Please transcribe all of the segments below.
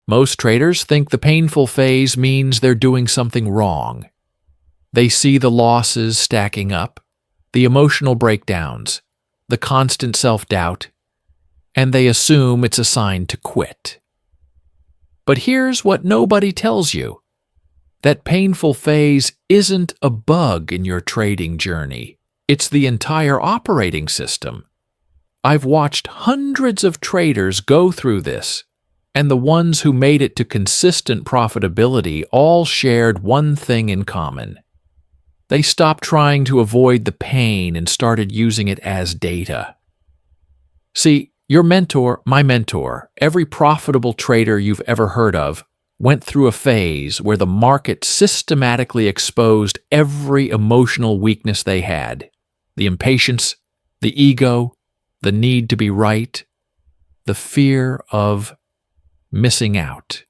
Most traders think the painful phase means they're doing something wrong. They see the losses stacking up, the emotional breakdowns, the constant self-doubt, and they assume it's a sign to quit. But here's what nobody tells you. That painful phase isn't a bug in your trading journey. It's the entire operating system. I've watched hundreds of traders go through this, and the ones who made it to consistent profitability all shared one thing in common. They stopped trying to avoid the pain and started using it as data. See, your mentor, my mentor, every profitable trader you've ever heard of, went through a phase where the market systematically exposed every emotional weakness they had. The impatience, the ego, the need to be right, the fear of missing out.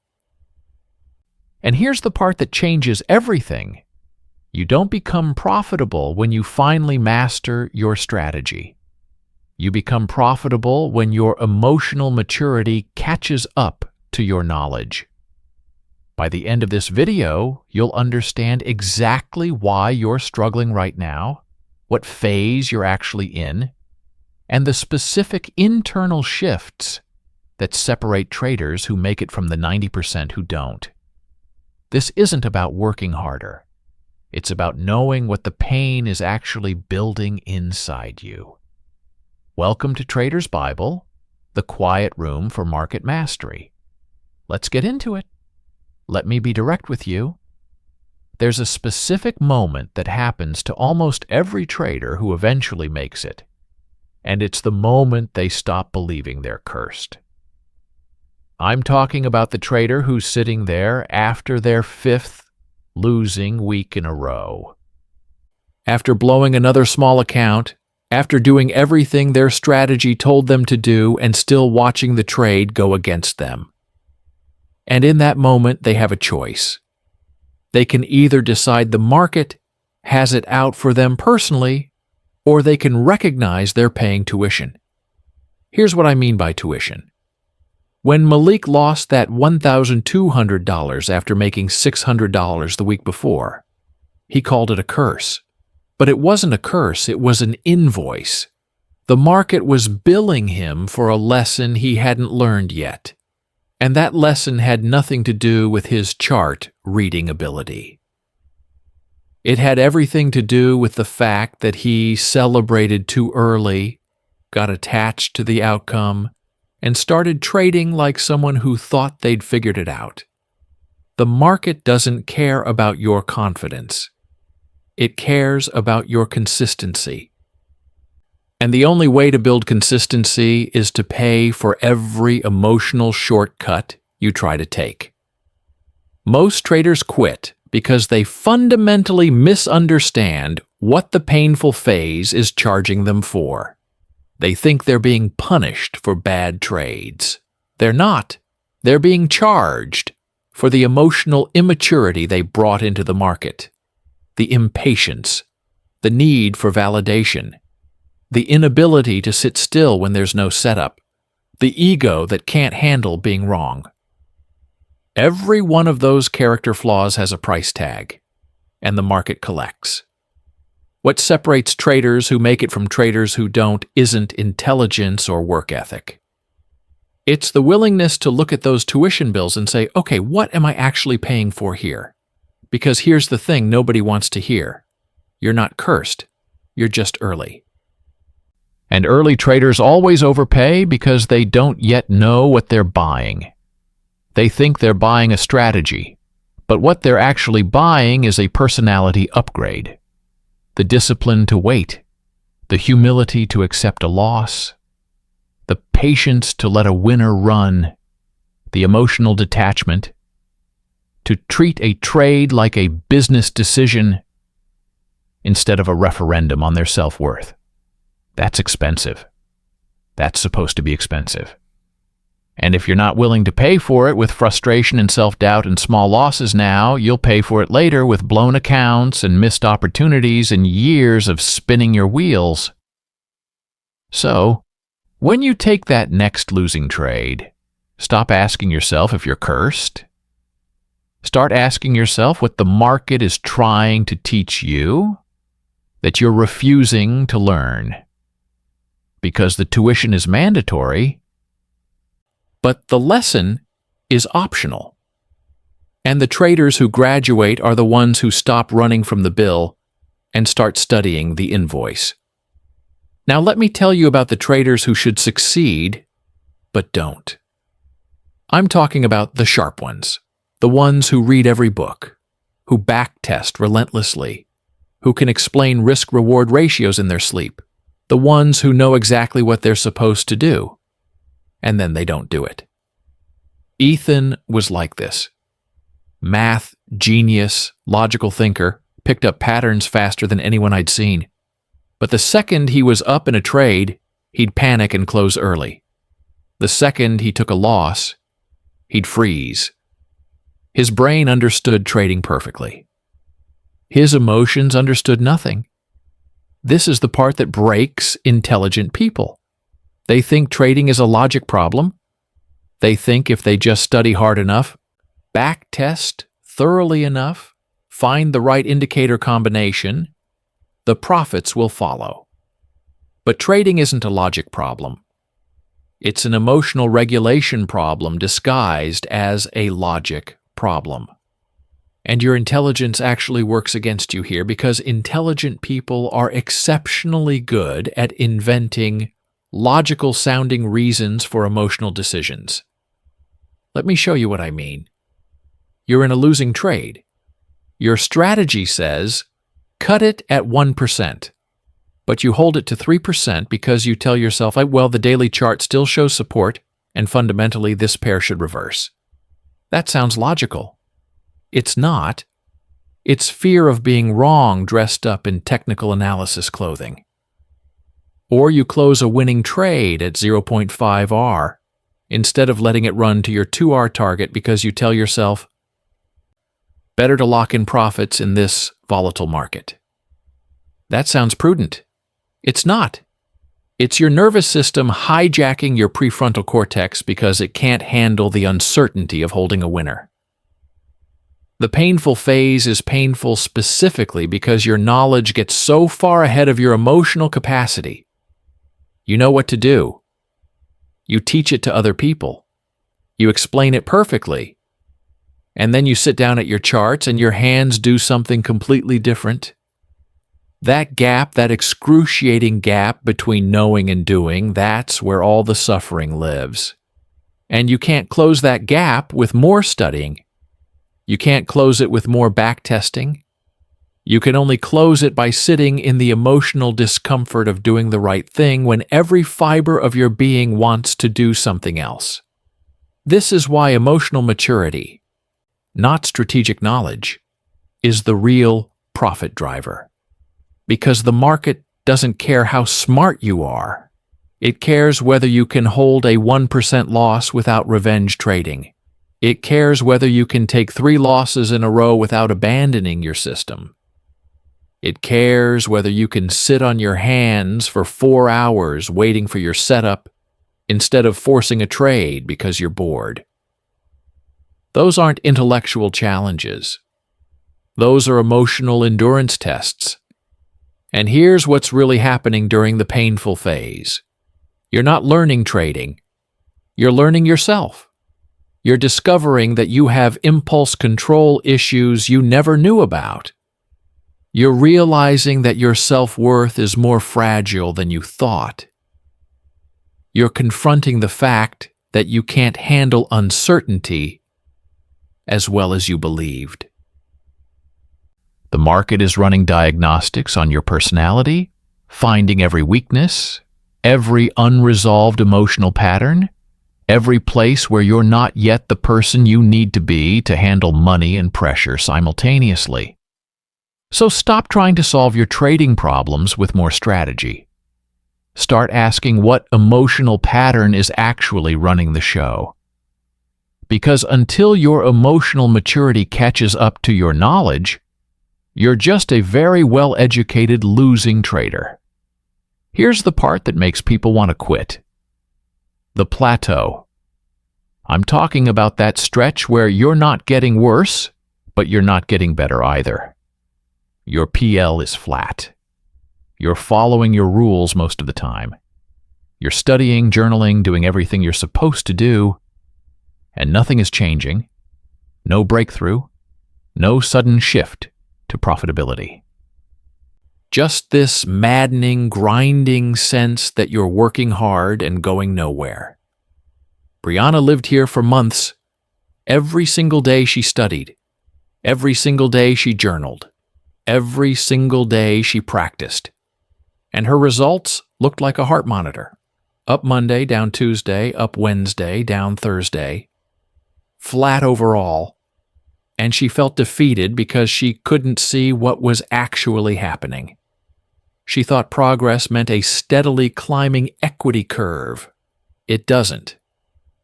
And here's the part that changes everything. You don't become profitable when you finally master your strategy. You become profitable when your emotional maturity catches up to your knowledge. By the end of this video, you'll understand exactly why you're struggling right now, what phase you're actually in, and the specific internal shifts that separate traders who make it from the 90% who don't. This isn't about working harder. It's about knowing what the pain is actually building inside you. Welcome to Trader's Bible, the quiet room for market mastery. Let's get into it. Let me be direct with you. There's a specific moment that happens to almost every trader who eventually makes it, and it's the moment they stop believing they're cursed. I'm talking about the trader who's sitting there after their 5th losing week in a row. After blowing another small account, after doing everything their strategy told them to do and still watching the trade go against them. And in that moment, they have a choice. They can either decide the market has it out for them personally, or they can recognize they're paying tuition. Here's what I mean by tuition. When Malik lost that $1,200 after making $600 the week before, he called it a curse. But it wasn't a curse, it was an invoice. The market was billing him for a lesson he hadn't learned yet. And that lesson had nothing to do with his chart reading ability. It had everything to do with the fact that he celebrated too early, got attached to the outcome, and started trading like someone who thought they'd figured it out. The market doesn't care about your confidence. It cares about your consistency. And the only way to build consistency is to pay for every emotional shortcut you try to take. Most traders quit because they fundamentally misunderstand what the painful phase is charging them for. They think they're being punished for bad trades. They're not. They're being charged for the emotional immaturity they brought into the market, the impatience, the need for validation, the inability to sit still when there's no setup, the ego that can't handle being wrong. Every one of those character flaws has a price tag, and the market collects. What separates traders who make it from traders who don't isn't intelligence or work ethic. It's the willingness to look at those tuition bills and say, okay, what am I actually paying for here? Because here's the thing nobody wants to hear. You're not cursed. You're just early. And early traders always overpay because they don't yet know what they're buying. They think they're buying a strategy, but what they're actually buying is a personality upgrade. The discipline to wait, the humility to accept a loss, the patience to let a winner run, the emotional detachment, to treat a trade like a business decision instead of a referendum on their self-worth. That's expensive. That's supposed to be expensive. And if you're not willing to pay for it with frustration and self-doubt and small losses now, you'll pay for it later with blown accounts and missed opportunities and years of spinning your wheels. So, when you take that next losing trade, Stop asking yourself if you're cursed. Start asking yourself what the market is trying to teach you that you're refusing to learn. Because the tuition is mandatory, but the lesson is optional. And the traders who graduate are the ones who stop running from the bill and start studying the invoice. Now let me tell you about the traders who should succeed, but don't. I'm talking about the sharp ones, the ones who read every book, who backtest relentlessly, who can explain risk-reward ratios in their sleep, the ones who know exactly what they're supposed to do, and then they don't do it. Ethan was like this. Math, genius, logical thinker, picked up patterns faster than anyone I'd seen. But the second he was up in a trade, he'd panic and close early. The second he took a loss, he'd freeze. His brain understood trading perfectly. His emotions understood nothing. This is the part that breaks intelligent people. They think trading is a logic problem. They think if they just study hard enough, backtest thoroughly enough, find the right indicator combination, the profits will follow. But trading isn't a logic problem. It's an emotional regulation problem disguised as a logic problem. And your intelligence actually works against you here because intelligent people are exceptionally good at inventing logical-sounding reasons for emotional decisions. Let me show you what I mean. You're in a losing trade. Your strategy says, cut it at 1%, but you hold it to 3% because you tell yourself, well, the daily chart still shows support, and fundamentally this pair should reverse. That sounds logical. It's not. It's fear of being wrong dressed up in technical analysis clothing. Or you close a winning trade at 0.5 R instead of letting it run to your 2R target because you tell yourself, better to lock in profits in this volatile market. That sounds prudent. It's not. It's your nervous system hijacking your prefrontal cortex because it can't handle the uncertainty of holding a winner. The painful phase is painful specifically because your knowledge gets so far ahead of your emotional capacity. You know what to do. You teach it to other people. You explain it perfectly. And then you sit down at your charts and your hands do something completely different. That gap, that excruciating gap between knowing and doing, that's where all the suffering lives. And you can't close that gap with more studying. You can't close it with more backtesting. You can only close it by sitting in the emotional discomfort of doing the right thing when every fiber of your being wants to do something else. This is why emotional maturity, not strategic knowledge, is the real profit driver. Because the market doesn't care how smart you are. It cares whether you can hold a 1% loss without revenge trading. It cares whether you can take 3 losses in a row without abandoning your system. It cares whether you can sit on your hands for 4 hours waiting for your setup instead of forcing a trade because you're bored. Those aren't intellectual challenges. Those are emotional endurance tests. And here's what's really happening during the painful phase. You're not learning trading. You're learning yourself. You're discovering that you have impulse control issues you never knew about. You're realizing that your self-worth is more fragile than you thought. You're confronting the fact that you can't handle uncertainty as well as you believed. The market is running diagnostics on your personality, finding every weakness, every unresolved emotional pattern, every place where you're not yet the person you need to be to handle money and pressure simultaneously. So stop trying to solve your trading problems with more strategy. Start asking what emotional pattern is actually running the show. Because until your emotional maturity catches up to your knowledge, you're just a very well-educated losing trader. Here's the part that makes people want to quit. The plateau. I'm talking about that stretch where you're not getting worse, but you're not getting better either. Your PL is flat. You're following your rules most of the time. You're studying, journaling, doing everything you're supposed to do, and nothing is changing. No breakthrough, no sudden shift to profitability. Just this maddening, grinding sense that you're working hard and going nowhere. Brianna lived here for months. Every single day she studied. Every single day she journaled. Every single day she practiced. And her results looked like a heart monitor. Up Monday, down Tuesday, up Wednesday, down Thursday. Flat overall. And she felt defeated because she couldn't see what was actually happening. She thought progress meant a steadily climbing equity curve. It doesn't.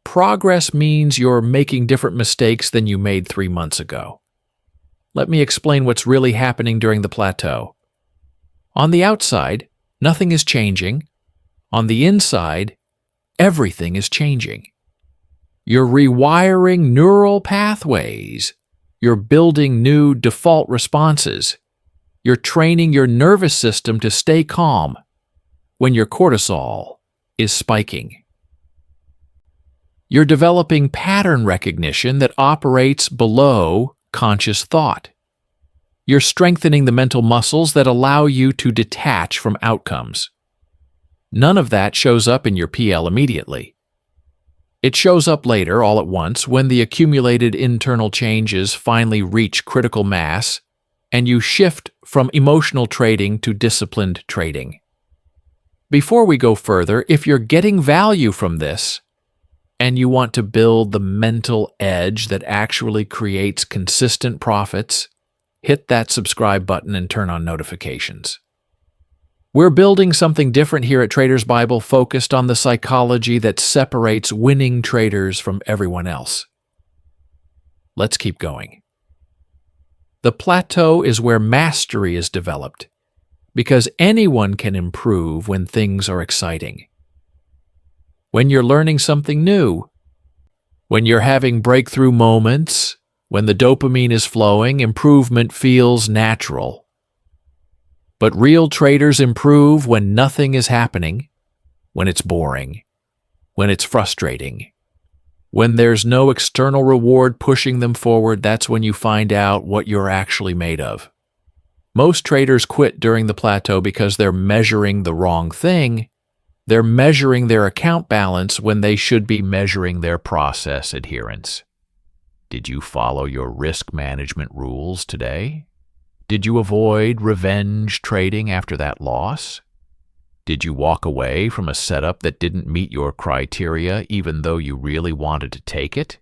Progress means you're making different mistakes than you made 3 months ago. Let me explain what's really happening during the plateau. On the outside, nothing is changing. On the inside, everything is changing. You're rewiring neural pathways. You're building new default responses. You're training your nervous system to stay calm when your cortisol is spiking. You're developing pattern recognition that operates below conscious thought. You're strengthening the mental muscles that allow you to detach from outcomes. None of that shows up in your PL immediately. It shows up later, all at once, when the accumulated internal changes finally reach critical mass and you shift from emotional trading to disciplined trading. Before we go further, if you're getting value from this, and you want to build the mental edge that actually creates consistent profits, hit that subscribe button and turn on notifications. We're building something different here at Traders Bible, focused on the psychology that separates winning traders from everyone else. Let's keep going. The plateau is where mastery is developed, because anyone can improve when things are exciting. When you're learning something new, when you're having breakthrough moments, when the dopamine is flowing, improvement feels natural. But real traders improve when nothing is happening, when it's boring, when it's frustrating. When there's no external reward pushing them forward, that's when you find out what you're actually made of. Most traders quit during the plateau because they're measuring the wrong thing. They're measuring their account balance when they should be measuring their process adherence. Did you follow your risk management rules today? Did you avoid revenge trading after that loss? Did you walk away from a setup that didn't meet your criteria even though you really wanted to take it?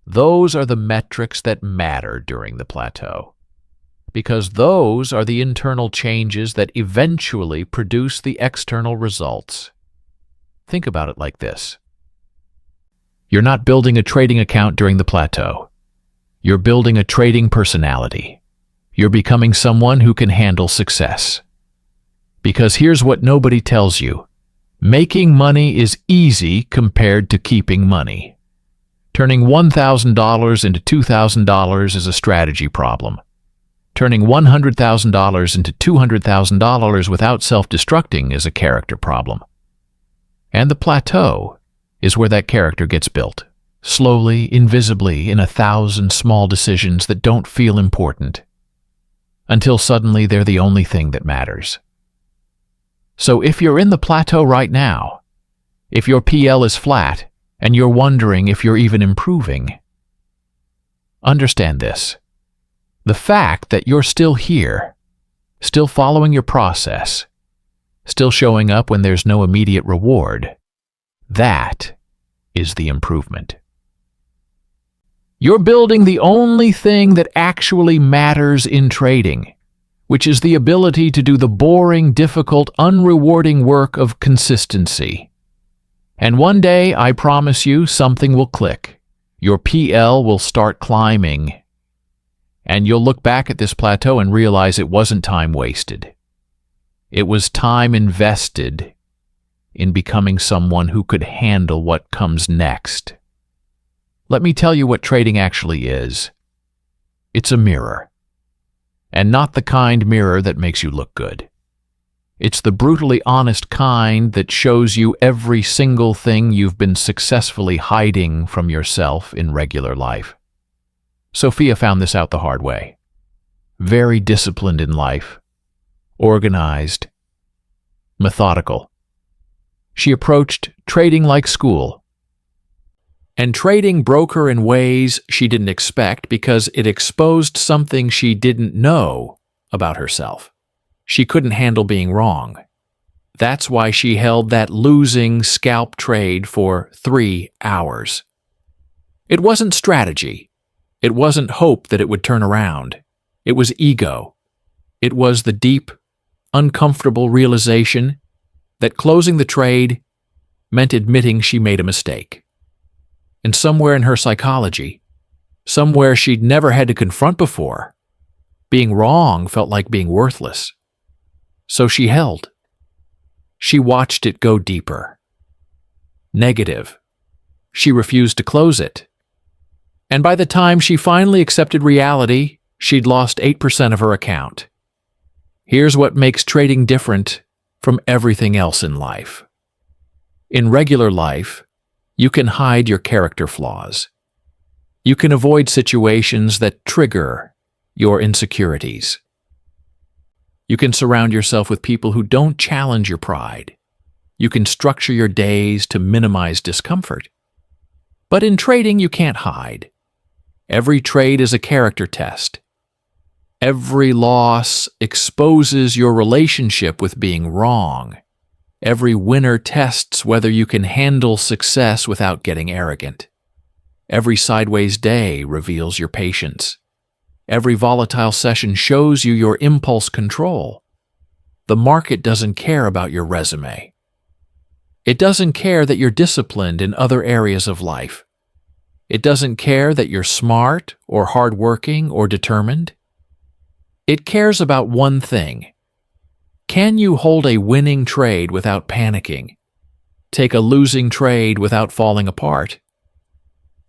Those are the metrics that matter during the plateau, because those are the internal changes that eventually produce the external results. Think about it like this. You're not building a trading account during the plateau. You're building a trading personality. You're becoming someone who can handle success. Because here's what nobody tells you. Making money is easy compared to keeping money. Turning $1,000 into $2,000 is a strategy problem. Turning $100,000 into $200,000 without self-destructing is a character problem. And the plateau is where that character gets built, slowly, invisibly, in 1,000 small decisions that don't feel important, until suddenly they're the only thing that matters. So if you're in the plateau right now, if your PL is flat, and you're wondering if you're even improving, understand this. The fact that you're still here, still following your process, still showing up when there's no immediate reward, that is the improvement. You're building the only thing that actually matters in trading, which is the ability to do the boring, difficult, unrewarding work of consistency. And one day, I promise you, something will click. Your PL will start climbing. And you'll look back at this plateau and realize it wasn't time wasted. It was time invested in becoming someone who could handle what comes next. Let me tell you what trading actually is. It's a mirror. And not the kind mirror that makes you look good. It's the brutally honest kind that shows you every single thing you've been successfully hiding from yourself in regular life. Sophia found this out the hard way. Very disciplined in life, organized, methodical. She approached trading like school. And trading broke her in ways she didn't expect because it exposed something she didn't know about herself. She couldn't handle being wrong. That's why she held that losing scalp trade for 3 hours. It wasn't strategy. It wasn't hope that it would turn around. It was ego. It was the deep, uncomfortable realization that closing the trade meant admitting she made a mistake. And somewhere in her psychology, somewhere she'd never had to confront before, being wrong felt like being worthless. So she held. She watched it go deeper. Negative. She refused to close it. And by the time she finally accepted reality, she'd lost 8% of her account. Here's what makes trading different from everything else in life. In regular life, you can hide your character flaws. You can avoid situations that trigger your insecurities. You can surround yourself with people who don't challenge your pride. You can structure your days to minimize discomfort. But in trading, you can't hide. Every trade is a character test. Every loss exposes your relationship with being wrong. Every winner tests whether you can handle success without getting arrogant. Every sideways day reveals your patience. Every volatile session shows you your impulse control. The market doesn't care about your resume. It doesn't care that you're disciplined in other areas of life. It doesn't care that you're smart or hardworking or determined. It cares about one thing. Can you hold a winning trade without panicking, take a losing trade without falling apart,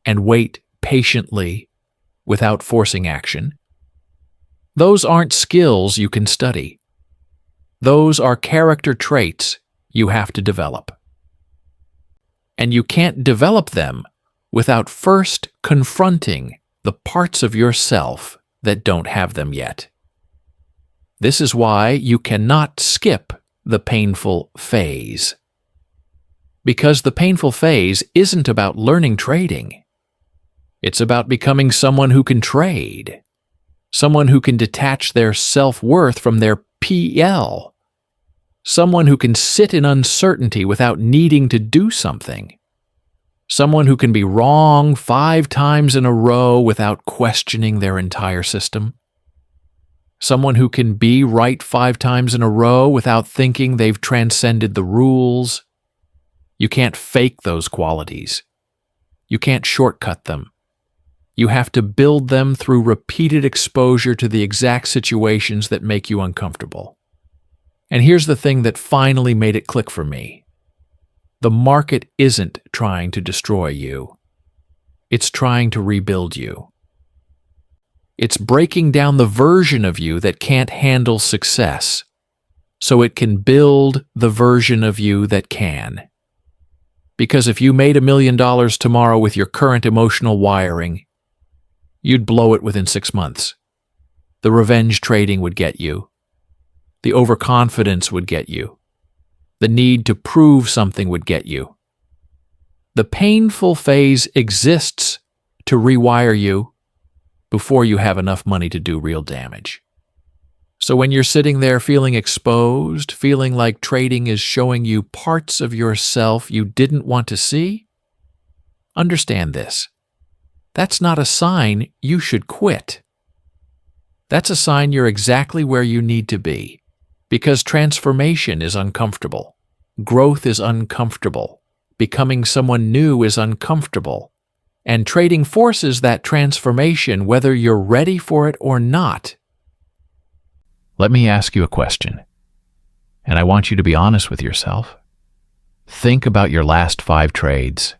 and wait patiently without forcing action? Those aren't skills you can study. Those are character traits you have to develop. And you can't develop them without first confronting the parts of yourself that don't have them yet. This is why you cannot skip the painful phase. Because the painful phase isn't about learning trading. It's about becoming someone who can trade, someone who can detach their self-worth from their PL, someone who can sit in uncertainty without needing to do something, someone who can be wrong 5 times in a row without questioning their entire system, someone who can be right 5 times in a row without thinking they've transcended the rules. You can't fake those qualities. You can't shortcut them. You have to build them through repeated exposure to the exact situations that make you uncomfortable. And here's the thing that finally made it click for me. The market isn't trying to destroy you. It's trying to rebuild you. It's breaking down the version of you that can't handle success, so it can build the version of you that can. Because if you made $1 million tomorrow with your current emotional wiring, you'd blow it within 6 months. The revenge trading would get you. The overconfidence would get you. The need to prove something would get you. The painful phase exists to rewire you before you have enough money to do real damage. So when you're sitting there feeling exposed, feeling like trading is showing you parts of yourself you didn't want to see, understand this. That's not a sign you should quit. That's a sign you're exactly where you need to be, because transformation is uncomfortable. Growth is uncomfortable. Becoming someone new is uncomfortable. And trading forces that transformation whether you're ready for it or not. Let me ask you a question, and I want you to be honest with yourself. Think about your last 5 trades.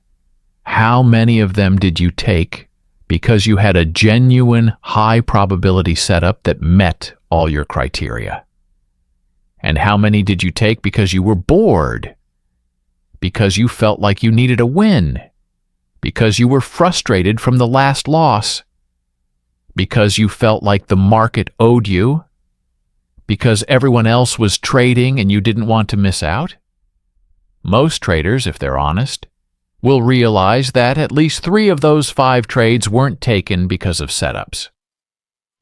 How many of them did you take because you had a genuine high probability setup that met all your criteria? And how many did you take because you were bored? Because you felt like you needed a win? Because you were frustrated from the last loss? Because you felt like the market owed you? Because everyone else was trading and you didn't want to miss out? Most traders, if they're honest, will realize that at least 3 of those 5 trades weren't taken because of setups.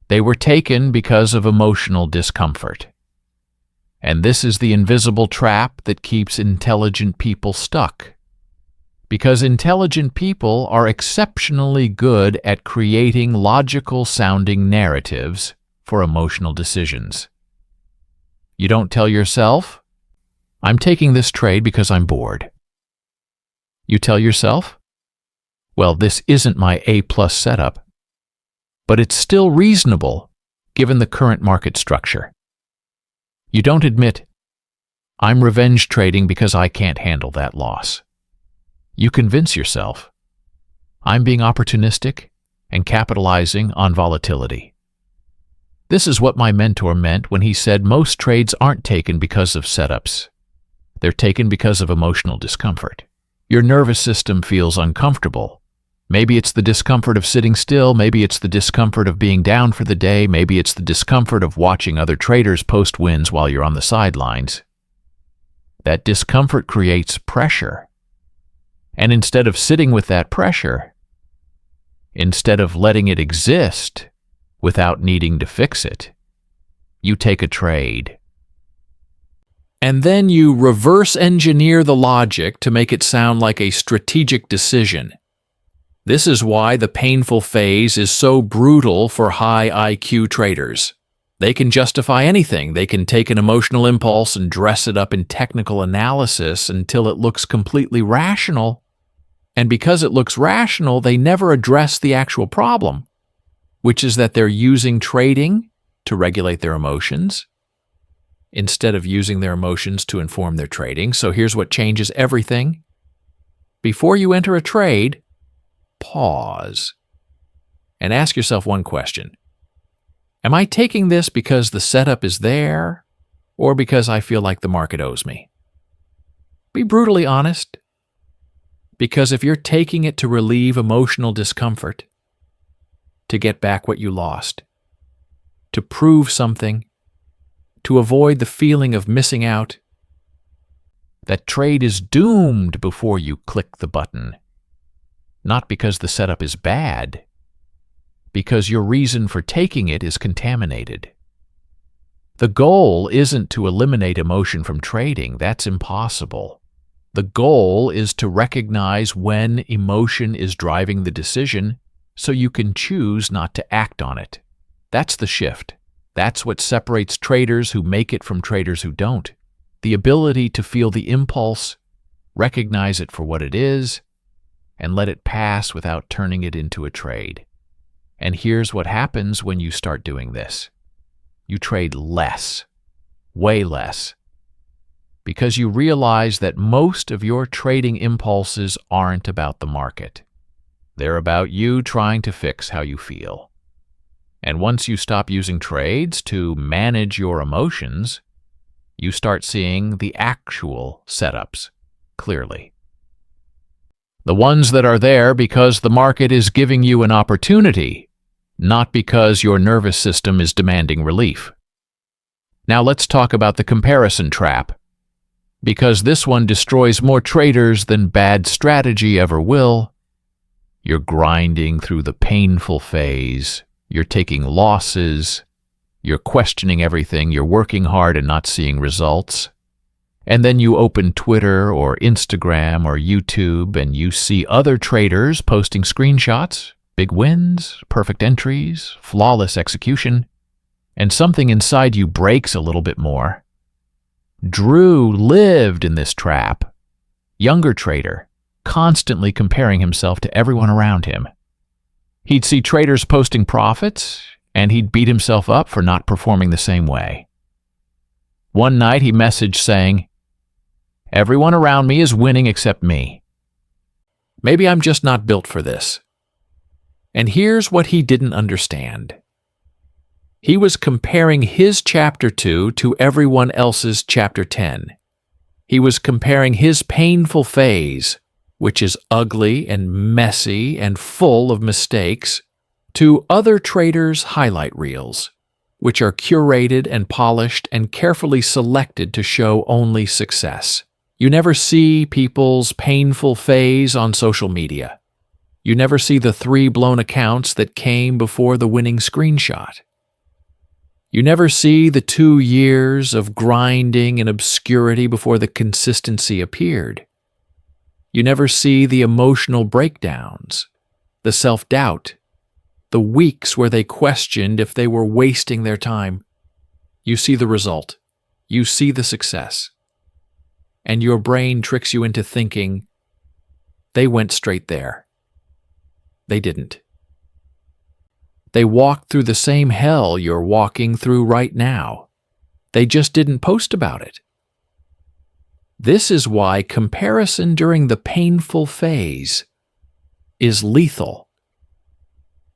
They were taken because of emotional discomfort. And this is the invisible trap that keeps intelligent people stuck. Because intelligent people are exceptionally good at creating logical-sounding narratives for emotional decisions. You don't tell yourself, I'm taking this trade because I'm bored. You tell yourself, well, this isn't my A-plus setup, but it's still reasonable given the current market structure. You don't admit, I'm revenge trading because I can't handle that loss. You convince yourself, I'm being opportunistic and capitalizing on volatility. This is what my mentor meant when he said most trades aren't taken because of setups. They're taken because of emotional discomfort. Your nervous system feels uncomfortable. Maybe it's the discomfort of sitting still, maybe it's the discomfort of being down for the day, maybe it's the discomfort of watching other traders post wins while you're on the sidelines. That discomfort creates pressure. And instead of sitting with that pressure, instead of letting it exist without needing to fix it, you take a trade. And then you reverse engineer the logic to make it sound like a strategic decision. This is why the painful phase is so brutal for high IQ traders. They can justify anything. They can take an emotional impulse and dress it up in technical analysis until it looks completely rational. And because it looks rational, they never address the actual problem, which is that they're using trading to regulate their emotions instead of using their emotions to inform their trading. So here's what changes everything. Before you enter a trade, pause and ask yourself one question. Am I taking this because the setup is there or because I feel like the market owes me? Be brutally honest, because if you're taking it to relieve emotional discomfort, to get back what you lost, to prove something, to avoid the feeling of missing out, that trade is doomed before you click the button. Not because the setup is bad, because your reason for taking it is contaminated. The goal isn't to eliminate emotion from trading. That's impossible. The goal is to recognize when emotion is driving the decision so you can choose not to act on it. That's the shift. That's what separates traders who make it from traders who don't. The ability to feel the impulse, recognize it for what it is, and let it pass without turning it into a trade. And here's what happens when you start doing this. You trade less, way less, because you realize that most of your trading impulses aren't about the market. They're about you trying to fix how you feel. And once you stop using trades to manage your emotions, you start seeing the actual setups clearly. The ones that are there because the market is giving you an opportunity, not because your nervous system is demanding relief. Now let's talk about the comparison trap, because this one destroys more traders than bad strategy ever will. You're grinding through the painful phase, you're taking losses, you're questioning everything, you're working hard and not seeing results. And then you open Twitter or Instagram or YouTube and you see other traders posting screenshots, big wins, perfect entries, flawless execution, and something inside you breaks a little bit more. Drew lived in this trap. Younger trader, constantly comparing himself to everyone around him. He'd see traders posting profits, and he'd beat himself up for not performing the same way. One night he messaged saying, "Everyone around me is winning except me." Maybe I'm just not built for this. And here's what he didn't understand. He was comparing his chapter 2 to everyone else's chapter 10. He was comparing his painful phase, which is ugly and messy and full of mistakes, to other traders' highlight reels, which are curated and polished and carefully selected to show only success. You never see people's painful phase on social media. You never see the 3 blown accounts that came before the winning screenshot. You never see the 2 years of grinding and obscurity before the consistency appeared. You never see the emotional breakdowns, the self-doubt, the weeks where they questioned if they were wasting their time. You see the result. You see the success. And your brain tricks you into thinking, they went straight there. They didn't. They walked through the same hell you're walking through right now. They just didn't post about it. This is why comparison during the painful phase is lethal,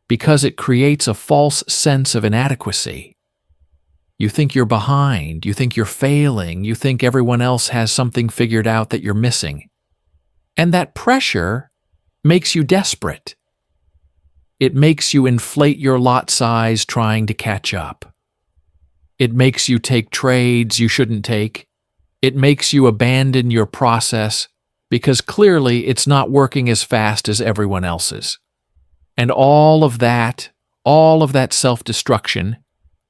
because it creates a false sense of inadequacy. You think you're behind, you think you're failing, you think everyone else has something figured out that you're missing. And that pressure makes you desperate. It makes you inflate your lot size trying to catch up. It makes you take trades you shouldn't take. It makes you abandon your process because clearly it's not working as fast as everyone else's. And all of that self-destruction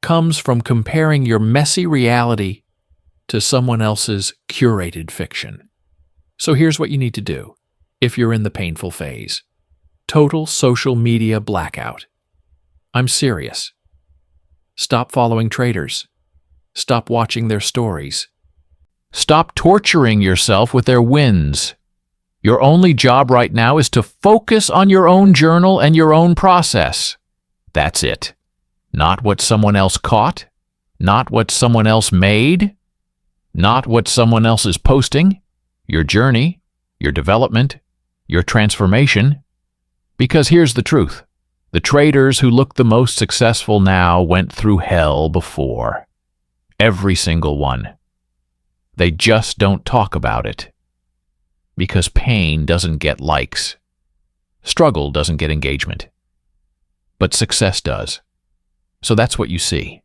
comes from comparing your messy reality to someone else's curated fiction. So here's what you need to do if you're in the painful phase. Total social media blackout. I'm serious. Stop following traders. Stop watching their stories. Stop torturing yourself with their wins. Your only job right now is to focus on your own journal and your own process. That's it. Not what someone else caught, not what someone else made, not what someone else is posting. Your journey, your development, your transformation. Because here's the truth. The traders who look the most successful now went through hell before. Every single one. They just don't talk about it. Because pain doesn't get likes. Struggle doesn't get engagement. But success does. So that's what you see.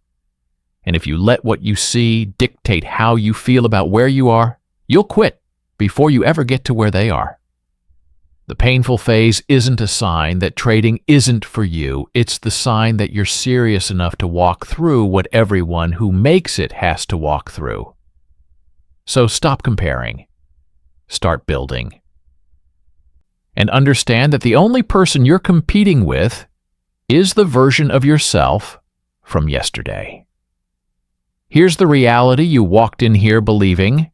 And if you let what you see dictate how you feel about where you are, you'll quit before you ever get to where they are. The painful phase isn't a sign that trading isn't for you. It's the sign that you're serious enough to walk through what everyone who makes it has to walk through. So stop comparing. Start building. And understand that the only person you're competing with is the version of yourself from yesterday. Here's the reality you walked in here believing.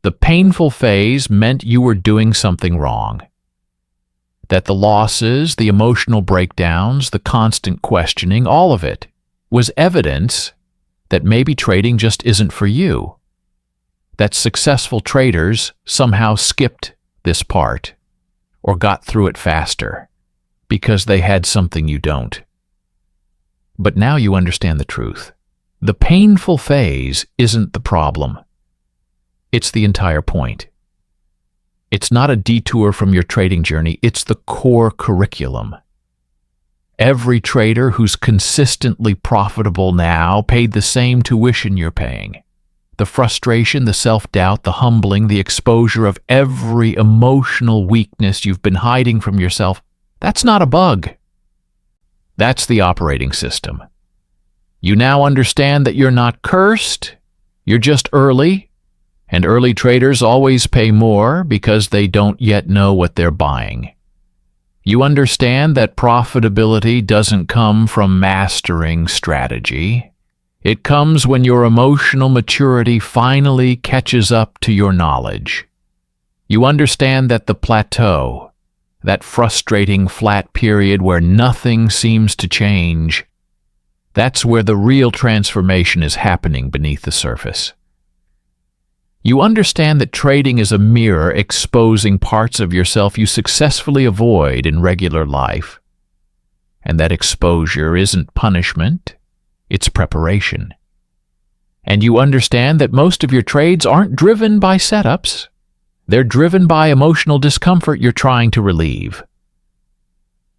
The painful phase meant you were doing something wrong. That the losses, the emotional breakdowns, the constant questioning, all of it was evidence that maybe trading just isn't for you. That successful traders somehow skipped this part or got through it faster because they had something you don't. But now you understand the truth. The painful phase isn't the problem. It's the entire point. It's not a detour from your trading journey, it's the core curriculum. Every trader who's consistently profitable now paid the same tuition you're paying. The frustration, the self-doubt, the humbling, the exposure of every emotional weakness you've been hiding from yourself, that's not a bug. That's the operating system. You now understand that you're not cursed, you're just early. And early traders always pay more because they don't yet know what they're buying. You understand that profitability doesn't come from mastering strategy. It comes when your emotional maturity finally catches up to your knowledge. You understand that the plateau, that frustrating flat period where nothing seems to change, that's where the real transformation is happening beneath the surface. You understand that trading is a mirror exposing parts of yourself you successfully avoid in regular life, and that exposure isn't punishment, it's preparation. And you understand that most of your trades aren't driven by setups. They're driven by emotional discomfort you're trying to relieve.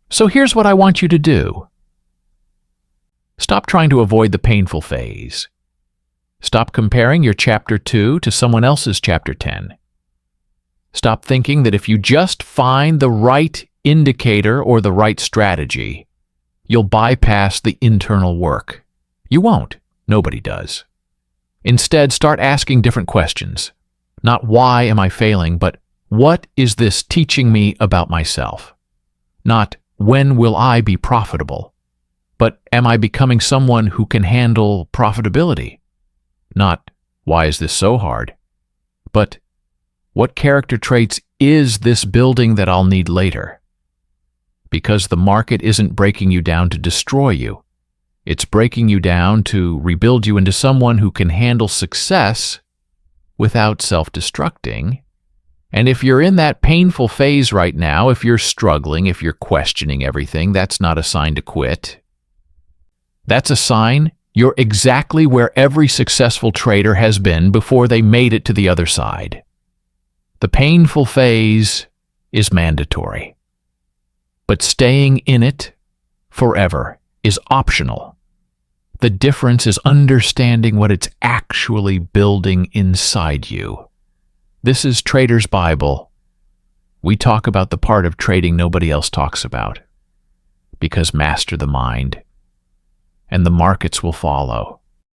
So here's what I want you to do. Stop trying to avoid the painful phase. Stop comparing your Chapter 2 to someone else's Chapter 10. Stop thinking that if you just find the right indicator or the right strategy, you'll bypass the internal work. You won't. Nobody does. Instead, start asking different questions. Not why am I failing, but what is this teaching me about myself? Not when will I be profitable, but am I becoming someone who can handle profitability? Not why is this so hard, but what character traits is this building that I'll need later? Because the market isn't breaking you down to destroy you. It's breaking you down to rebuild you into someone who can handle success without self-destructing. And if you're in that painful phase right now, if you're struggling, if you're questioning everything, that's not a sign to quit. That's a sign you're exactly where every successful trader has been before they made it to the other side. The painful phase is mandatory, but staying in it forever is optional. The difference is understanding what it's actually building inside you. This is Trader's Bible. We talk about the part of trading nobody else talks about. Because master the mind, and the markets will follow.